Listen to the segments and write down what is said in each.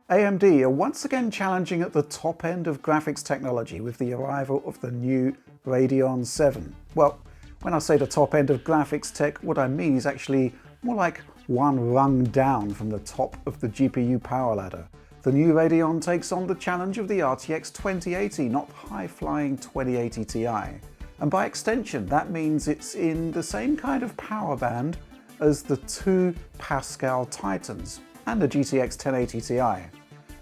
AMD are once again challenging at the top end of graphics technology with the arrival of the new Radeon VII. Well, when I say the top end of graphics tech, what I mean is actually more like one rung down from the top of the GPU power ladder. The new Radeon takes on the challenge of the RTX 2080, not high-flying 2080 Ti. And by extension, that means it's in the same kind of power band as the two Pascal Titans and the GTX 1080 Ti.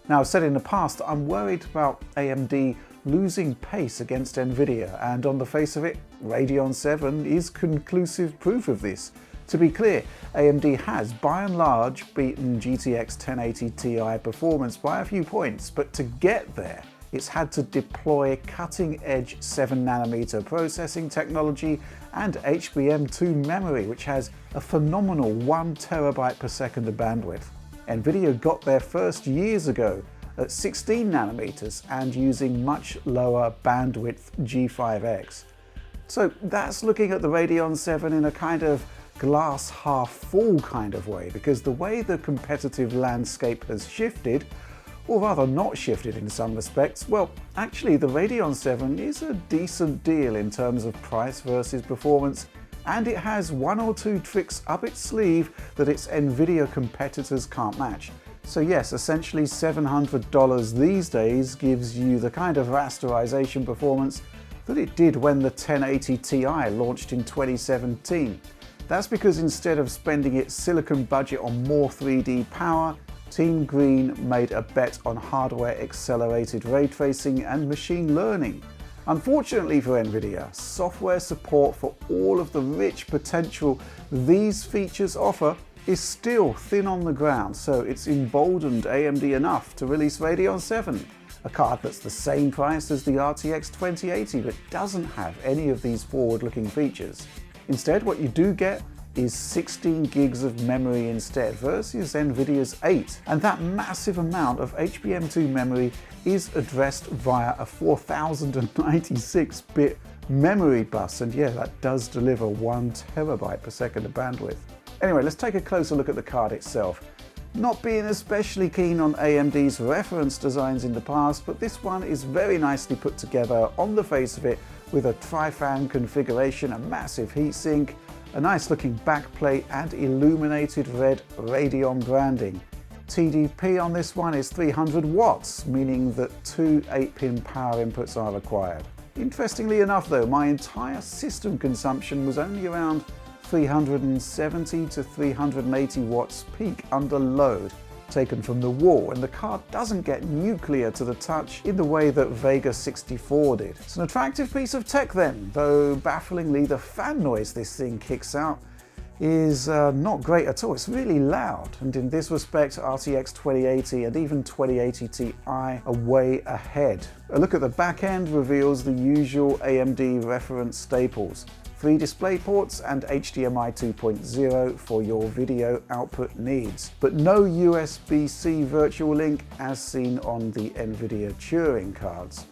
Now, I've said in the past, I'm worried about AMD losing pace against Nvidia, and on the face of it, Radeon VII is conclusive proof of this. To be clear, AMD has, by and large, beaten GTX 1080 Ti performance by a few points, but to get there, it's had to deploy cutting-edge 7nm processing technology and HBM2 memory, which has a phenomenal 1 TB per second of bandwidth. Nvidia got there first years ago at 16nm and using much lower bandwidth G5X. So that's looking at the Radeon VII in a kind of glass half full kind of way, because the way the competitive landscape has shifted, or rather not shifted in some respects, well, actually the Radeon VII is a decent deal in terms of price versus performance, and it has one or two tricks up its sleeve that its Nvidia competitors can't match. So yes, essentially $700 these days gives you the kind of rasterization performance that it did when the 1080 Ti launched in 2017. That's because instead of spending its silicon budget on more 3D power, Team Green made a bet on hardware-accelerated ray tracing and machine learning. Unfortunately for Nvidia, software support for all of the rich potential these features offer is still thin on the ground, so it's emboldened AMD enough to release Radeon VII, a card that's the same price as the RTX 2080 but doesn't have any of these forward-looking features. Instead, what you do get is 16 gigs of memory instead versus Nvidia's 8, and that massive amount of HBM2 memory is addressed via a 4096-bit memory bus, and yeah, that does deliver 1 TB per second of bandwidth. Anyway, let's take a closer look at the card itself. Not being especially keen on AMD's reference designs in the past, but this one is very nicely put together on the face of it with a tri-fan configuration, a massive heatsink, a nice looking backplate and illuminated red Radeon branding. TDP on this one is 300 watts, meaning that two 8-pin power inputs are required. Interestingly enough though, my entire system consumption was only around 370 to 380 watts peak under load, taken from the wall, and the card doesn't get nuclear to the touch in the way that Vega 64 did. It's an attractive piece of tech then, though bafflingly the fan noise this thing kicks out is not great at all. It's really loud, and in this respect RTX 2080 and even 2080 Ti are way ahead. A look at the back end reveals the usual AMD reference staples: 3 display ports and HDMI 2.0 for your video output needs, but no USB-C virtual link as seen on the Nvidia Turing cards.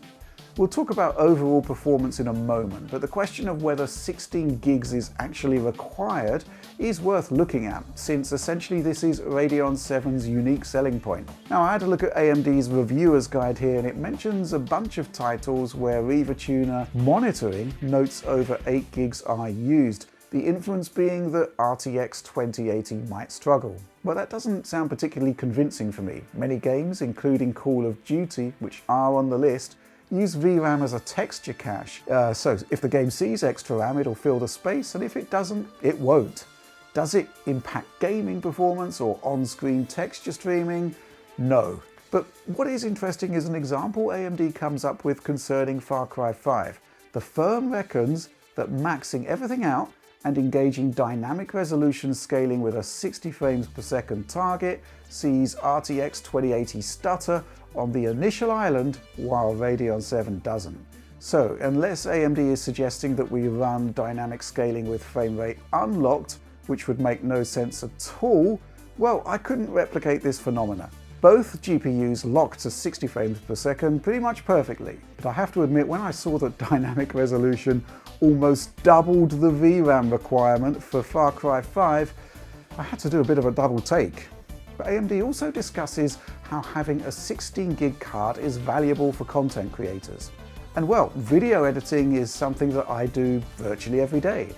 We'll talk about overall performance in a moment, but the question of whether 16 gigs is actually required is worth looking at, since essentially this is Radeon VII's unique selling point. Now, I had a look at AMD's reviewer's guide here, and it mentions a bunch of titles where RevaTuner monitoring notes over 8 gigs are used, the inference being that RTX 2080 might struggle. Well, that doesn't sound particularly convincing for me. Many games, including Call of Duty, which are on the list, use VRAM as a texture cache, so if the game sees extra RAM, it'll fill the space, and if it doesn't, it won't. Does it impact gaming performance or on-screen texture streaming? No. But what is interesting is an example AMD comes up with concerning Far Cry 5. The firm reckons that maxing everything out and engaging dynamic resolution scaling with a 60 frames per second target sees RTX 2080 stutter on the initial island while Radeon VII doesn't. So unless AMD is suggesting that we run dynamic scaling with frame rate unlocked, which would make no sense at all, well, I couldn't replicate this phenomena. Both GPUs locked to 60 frames per second pretty much perfectly, but I have to admit when I saw that dynamic resolution almost doubled the VRAM requirement for Far Cry 5, I had to do a bit of a double take. But AMD also discusses how having a 16 gig card is valuable for content creators. And well, video editing is something that I do virtually every day.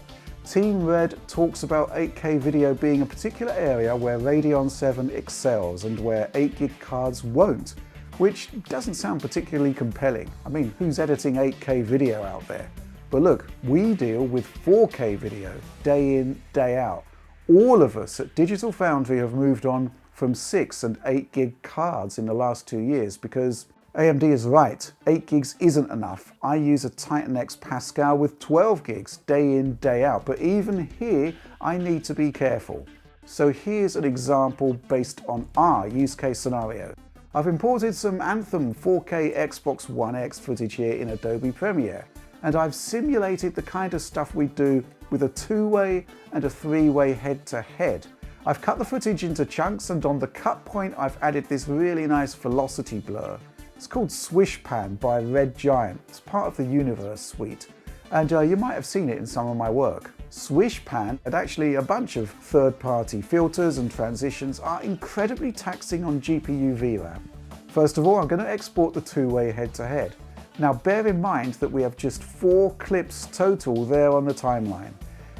Team Red talks about 8K video being a particular area where Radeon VII excels and where 8 gig cards won't, which doesn't sound particularly compelling. I mean, who's editing 8K video out there? But look, we deal with 4K video day in, day out. All of us at Digital Foundry have moved on from 6 and 8 gig cards in the last 2 years because AMD is right, 8 gigs isn't enough. I use a Titan X Pascal with 12 gigs day in, day out, but even here I need to be careful. So here's an example based on our use case scenario. I've imported some Anthem 4K Xbox One X footage here in Adobe Premiere, and I've simulated the kind of stuff we do with a 2-way and a 3-way head-to-head. I've cut the footage into chunks, and on the cut point I've added this really nice velocity blur. It's called Swish Pan by Red Giant. It's part of the Universe suite, and you might have seen it in some of my work. Swish Pan and actually a bunch of third-party filters and transitions are incredibly taxing on GPU VRAM. First of all, I'm going to export the 2-way head-to-head. Now bear in mind that we have just 4 clips total there on the timeline.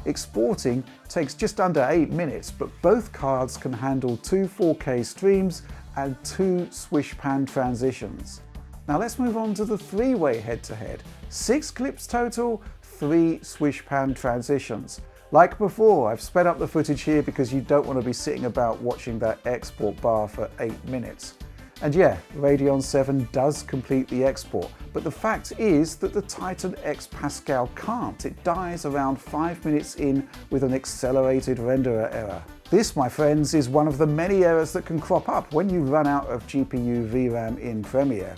Exporting takes just under 8 minutes, but both cards can handle 2 4K streams and 2 Swish Pan transitions. Now let's move on to the 3-way head-to-head. 6 clips total, 3 Swish Pan transitions. Like before, I've sped up the footage here because you don't want to be sitting about watching that export bar for 8 minutes. And yeah, Radeon VII does complete the export, but the fact is that the Titan X Pascal can't. It dies around 5 minutes in with an accelerated renderer error. This, my friends, is one of the many errors that can crop up when you run out of GPU VRAM in Premiere.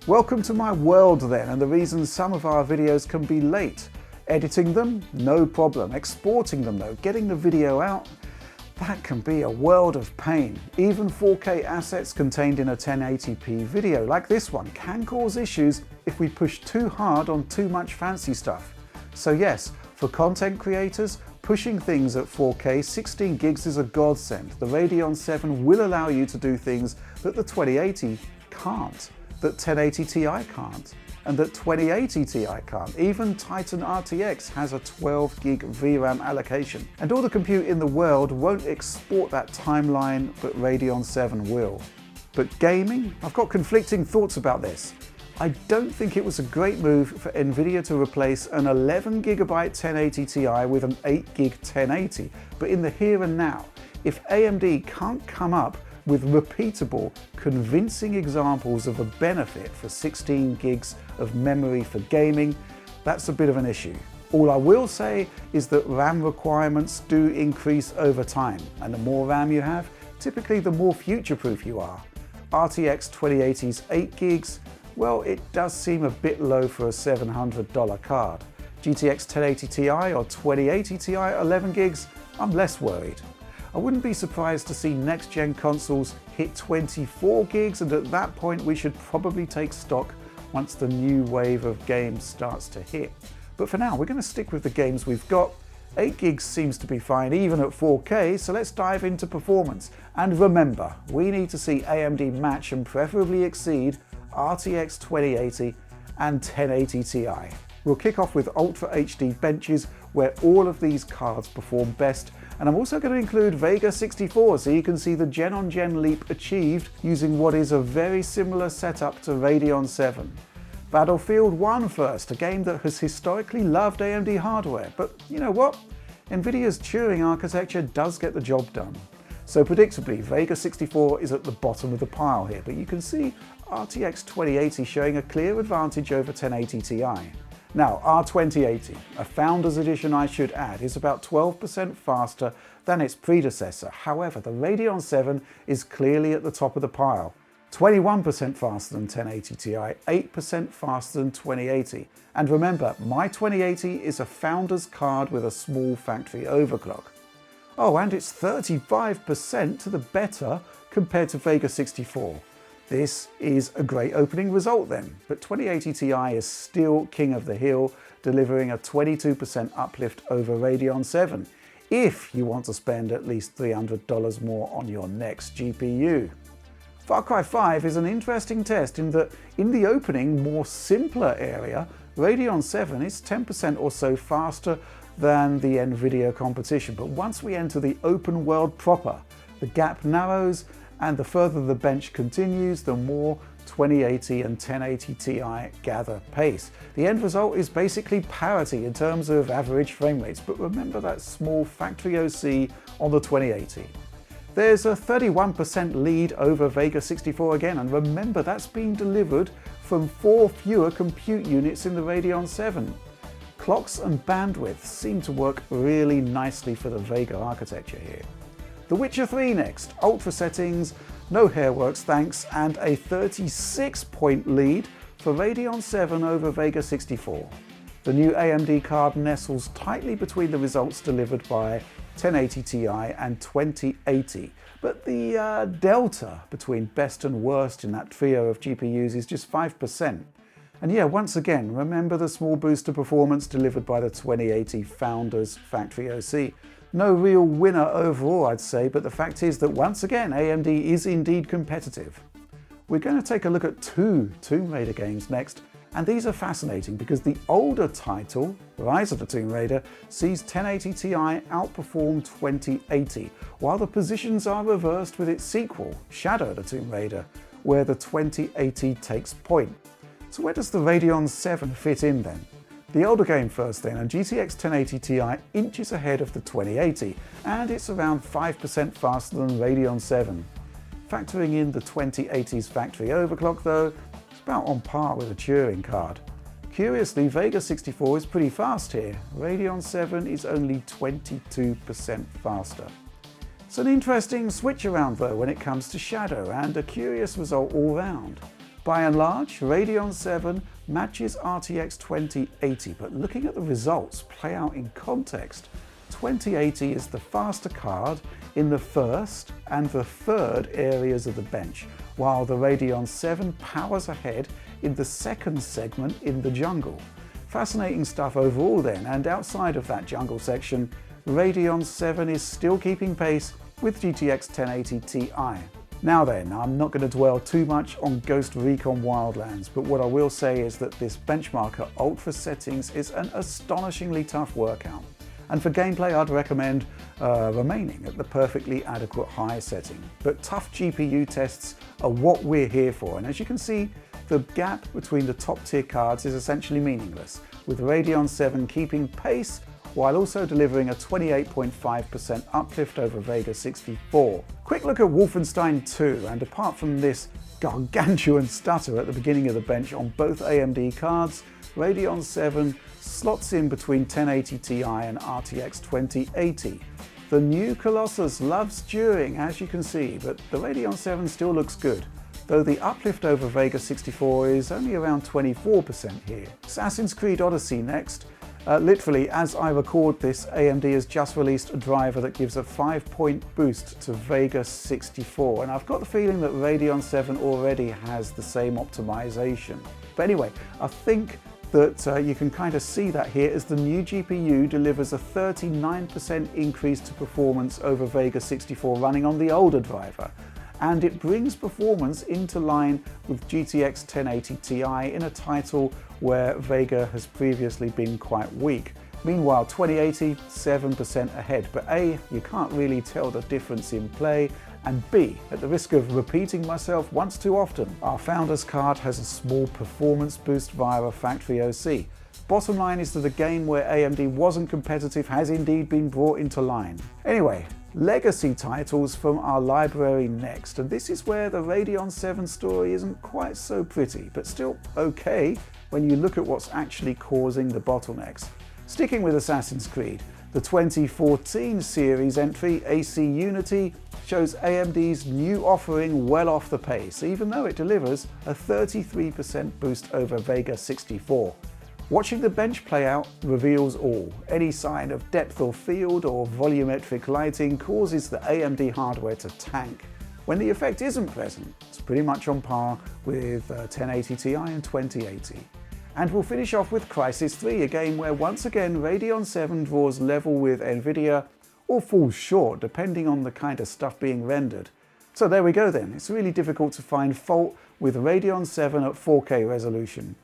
Welcome to my world then, and the reasons some of our videos can be late. Editing them, no problem. Exporting them though, getting the video out, that can be a world of pain. Even 4K assets contained in a 1080p video, like this one, can cause issues if we push too hard on too much fancy stuff. So yes, for content creators, pushing things at 4K, 16 gigs is a godsend. The Radeon VII will allow you to do things that the 2080 can't, that 1080 Ti can't, and that 2080 Ti can't. Even Titan RTX has a 12 gig VRAM allocation. And all the compute in the world won't export that timeline, but Radeon VII will. But gaming? I've got conflicting thoughts about this. I don't think it was a great move for Nvidia to replace an 11 GB 1080 Ti with an 8 gig 1080. But in the here and now, if AMD can't come up with repeatable, convincing examples of a benefit for 16 gigs of memory for gaming, that's a bit of an issue. All I will say is that RAM requirements do increase over time, and the more RAM you have, typically the more future-proof you are. RTX 2080's 8 gigs, well, it does seem a bit low for a $700 card. GTX 1080 Ti or 2080 Ti 11 gigs, I'm less worried. I wouldn't be surprised to see next-gen consoles hit 24 gigs, and at that point we should probably take stock once the new wave of games starts to hit. But for now, we're going to stick with the games we've got. 8 gigs seems to be fine even at 4K, so let's dive into performance. And remember, we need to see AMD match and preferably exceed RTX 2080 and 1080 Ti. We'll kick off with Ultra HD benches, where all of these cards perform best, and I'm also going to include Vega 64 so you can see the gen-on-gen leap achieved using what is a very similar setup to Radeon VII. Battlefield 1 first, a game that has historically loved AMD hardware, but you know what? Nvidia's Turing architecture does get the job done. So predictably, Vega 64 is at the bottom of the pile here, but you can see RTX 2080 showing a clear advantage over 1080 Ti. Now, our 2080, a Founders Edition I should add, is about 12% faster than its predecessor. However, the Radeon VII is clearly at the top of the pile. 21% faster than 1080 Ti, 8% faster than 2080. And remember, my 2080 is a Founders card with a small factory overclock. Oh, and it's 35% to the better compared to Vega 64. This is a great opening result then, but 2080 Ti is still king of the hill, delivering a 22% uplift over Radeon VII. if you want to spend at least $300 more on your next GPU. Far Cry 5 is an interesting test in that in the opening, more simpler area, Radeon VII is 10% or so faster than the NVIDIA competition. But once we enter the open world proper, the gap narrows, and the further the bench continues, the more 2080 and 1080 Ti gather pace. The end result is basically parity in terms of average frame rates, but remember that small factory OC on the 2080. There's a 31% lead over Vega 64 again, and remember that's being delivered from 4 fewer compute units in the Radeon VII. Clocks and bandwidth seem to work really nicely for the Vega architecture here. The Witcher 3 next, ultra settings, no hairworks thanks, and a 36-point lead for Radeon 7 over Vega 64. The new AMD card nestles tightly between the results delivered by 1080 Ti and 2080, but the delta between best and worst in that trio of GPUs is just 5%. And yeah, once again, remember the small boost to performance delivered by the 2080 Founders Factory OC. No real winner overall, I'd say, but the fact is that once again, AMD is indeed competitive. We're going to take a look at 2 Tomb Raider games next, and these are fascinating because the older title, Rise of the Tomb Raider, sees 1080 Ti outperform 2080, while the positions are reversed with its sequel, Shadow of the Tomb Raider, where the 2080 takes point. So where does the Radeon VII fit in then? The older game first then, and GTX 1080 Ti inches ahead of the 2080, and it's around 5% faster than Radeon 7. Factoring in the 2080's factory overclock though, it's about on par with a Turing card. Curiously, Vega 64 is pretty fast here. Radeon 7 is only 22% faster. It's an interesting switch around though when it comes to Shadow, and a curious result all round. By and large, Radeon 7 matches RTX 2080, but looking at the results play out in context, 2080 is the faster card in the first and the third areas of the bench, while the Radeon 7 powers ahead in the second segment in the jungle. Fascinating stuff overall then, and outside of that jungle section, Radeon 7 is still keeping pace with GTX 1080 Ti. Now then, I'm not going to dwell too much on Ghost Recon Wildlands, but what I will say is that this benchmarker ultra settings is an astonishingly tough workout. And for gameplay, I'd recommend remaining at the perfectly adequate high setting. But tough GPU tests are what we're here for, and as you can see, the gap between the top tier cards is essentially meaningless, with Radeon 7 keeping pace while also delivering a 28.5% uplift over Vega 64. Quick look at Wolfenstein 2, and apart from this gargantuan stutter at the beginning of the bench on both AMD cards, Radeon 7 slots in between 1080 Ti and RTX 2080. The new Colossus loves Turing, as you can see, but the Radeon 7 still looks good, though the uplift over Vega 64 is only around 24% here. Assassin's Creed Odyssey next. Literally, as I record this, AMD has just released a driver that gives a 5-point boost to Vega 64, and I've got the feeling that Radeon 7 already has the same optimization. But anyway, I think that you can kind of see that here as the new GPU delivers a 39% increase to performance over Vega 64 running on the older driver. And it brings performance into line with GTX 1080 Ti in a title where Vega has previously been quite weak. Meanwhile, 2080, 7% ahead, but A, you can't really tell the difference in play, and B, at the risk of repeating myself once too often, our Founders card has a small performance boost via a factory OC. Bottom line is that the game where AMD wasn't competitive has indeed been brought into line. Anyway, legacy titles from our library next, and this is where the Radeon 7 story isn't quite so pretty, but still okay when you look at what's actually causing the bottlenecks. Sticking with Assassin's Creed, the 2014 series entry AC Unity shows AMD's new offering well off the pace, even though it delivers a 33% boost over Vega 64. Watching the bench play out reveals all. Any sign of depth of field or volumetric lighting causes the AMD hardware to tank. When the effect isn't present, it's pretty much on par with 1080 Ti and 2080. And we'll finish off with Crysis 3, a game where once again Radeon 7 draws level with NVIDIA, or falls short depending on the kind of stuff being rendered. So there we go then, it's really difficult to find fault with Radeon VII at 4K resolution.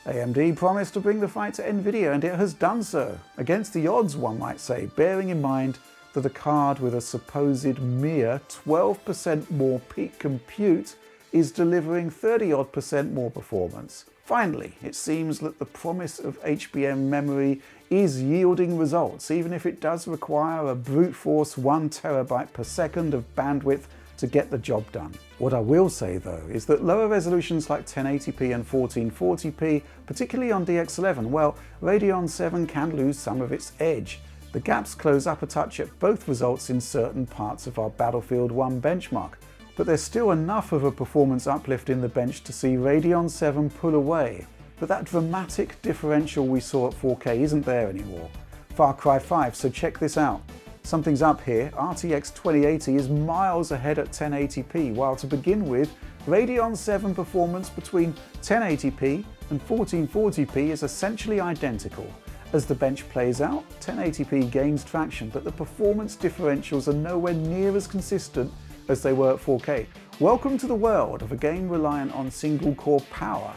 AMD promised to bring the fight to Nvidia, and it has done so. Against the odds, one might say, bearing in mind that a card with a supposed mere 12% more peak compute is delivering 30% more performance. Finally, it seems that the promise of HBM memory is yielding results, even if it does require a brute force 1 terabyte per second of bandwidth to get the job done. What I will say though is that lower resolutions like 1080p and 1440p, particularly on DX11, well, Radeon VII can lose some of its edge. The gaps close up a touch at both results in certain parts of our Battlefield 1 benchmark, but there's still enough of a performance uplift in the bench to see Radeon VII pull away. But that dramatic differential we saw at 4K isn't there anymore. Far Cry 5, so check this out. Something's up here. RTX 2080 is miles ahead at 1080p, while to begin with, Radeon VII performance between 1080p and 1440p is essentially identical. As the bench plays out, 1080p gains traction, but the performance differentials are nowhere near as consistent as they were at 4K. Welcome to the world of a game reliant on single-core power.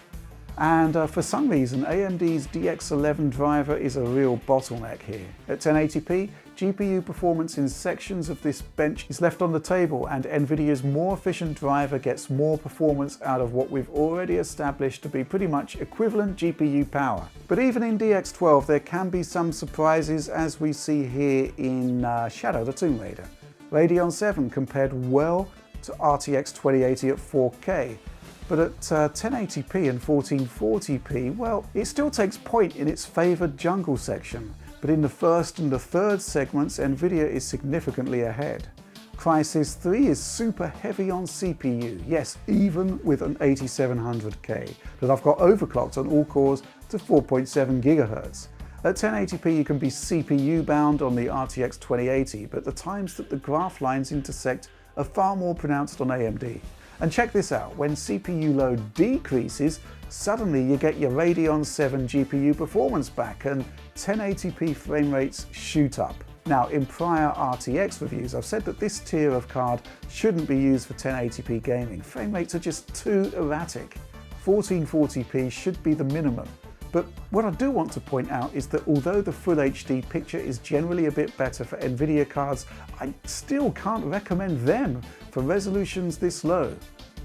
And for some reason, AMD's DX11 driver is a real bottleneck here. At 1080p, GPU performance in sections of this bench is left on the table, and Nvidia's more efficient driver gets more performance out of what we've already established to be pretty much equivalent GPU power. But even in DX12, there can be some surprises, as we see here in Shadow the Tomb Raider. Radeon VII compared well to RTX 2080 at 4K. But at 1080p and 1440p, well, it still takes point in its favoured jungle section, but in the first and the third segments, Nvidia is significantly ahead. Crysis 3 is super heavy on CPU, yes, even with an 8700K, that I've got overclocked on all cores to 4.7 GHz. At 1080p you can be CPU bound on the RTX 2080, but the times that the graph lines intersect are far more pronounced on AMD. And check this out, when CPU load decreases, suddenly you get your Radeon VII GPU performance back and 1080p frame rates shoot up. Now, in prior RTX reviews, I've said that this tier of card shouldn't be used for 1080p gaming. Frame rates are just too erratic. 1440p should be the minimum. But what I do want to point out is that although the Full HD picture is generally a bit better for Nvidia cards, I still can't recommend them for resolutions this low.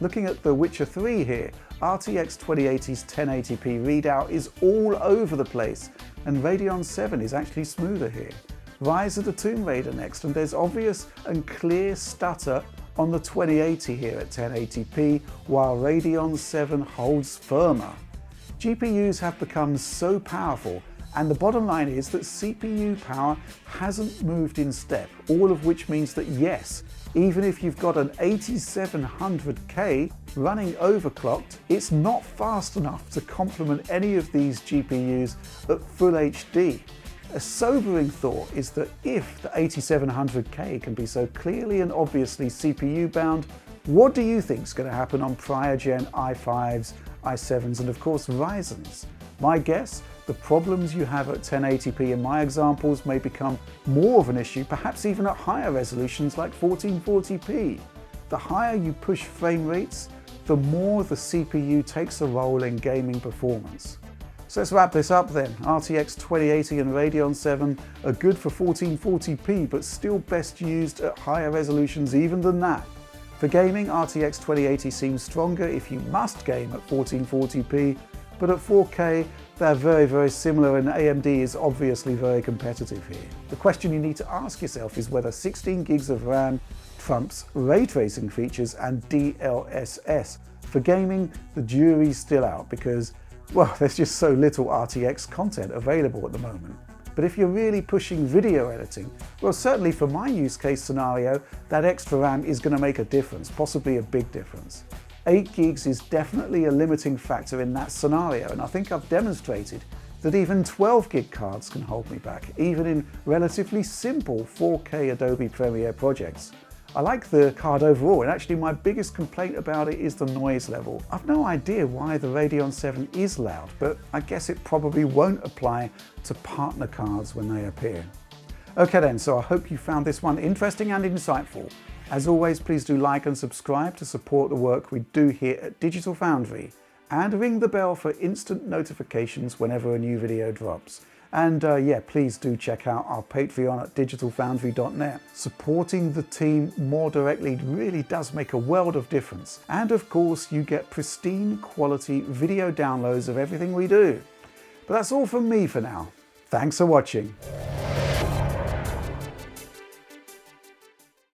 Looking at The Witcher 3 here, RTX 2080's 1080p readout is all over the place, and Radeon VII is actually smoother here. Rise of the Tomb Raider next, and there's obvious and clear stutter on the 2080 here at 1080p, while Radeon VII holds firmer. GPUs have become so powerful, and the bottom line is that CPU power hasn't moved in step, all of which means that yes, even if you've got an 8700K running overclocked, it's not fast enough to complement any of these GPUs at Full HD. A sobering thought is that if the 8700K can be so clearly and obviously CPU bound, what do you think is going to happen on prior gen i5s, i7s and of course Ryzen's? My guess, the problems you have at 1080p in my examples may become more of an issue, perhaps even at higher resolutions like 1440p. The higher you push frame rates, the more the CPU takes a role in gaming performance. So let's wrap this up then. RTX 2080 and Radeon VII are good for 1440p, but still best used at higher resolutions even than that. For gaming, RTX 2080 seems stronger if you must game at 1440p, but at 4K, they're very similar, and AMD is obviously very competitive here. The question you need to ask yourself is whether 16 gigs of RAM trumps ray tracing features and DLSS. For gaming, the jury's still out because, well, there's just so little RTX content available at the moment. But if you're really pushing video editing, well, certainly for my use case scenario, that extra RAM is going to make a difference, possibly a big difference. 8 gigs is definitely a limiting factor in that scenario, and I think I've demonstrated that even 12 gig cards can hold me back, even in relatively simple 4K Adobe Premiere projects. I like the card overall, and actually my biggest complaint about it is the noise level. I've no idea why the Radeon VII is loud, but I guess it probably won't apply to partner cards when they appear. Okay then, so I hope you found this one interesting and insightful. As always, please do like and subscribe to support the work we do here at Digital Foundry, and ring the bell for instant notifications whenever a new video drops. And yeah, please do check out our Patreon at digitalfoundry.net. Supporting the team more directly really does make a world of difference. And of course, you get pristine quality video downloads of everything we do. But that's all from me for now. Thanks for watching.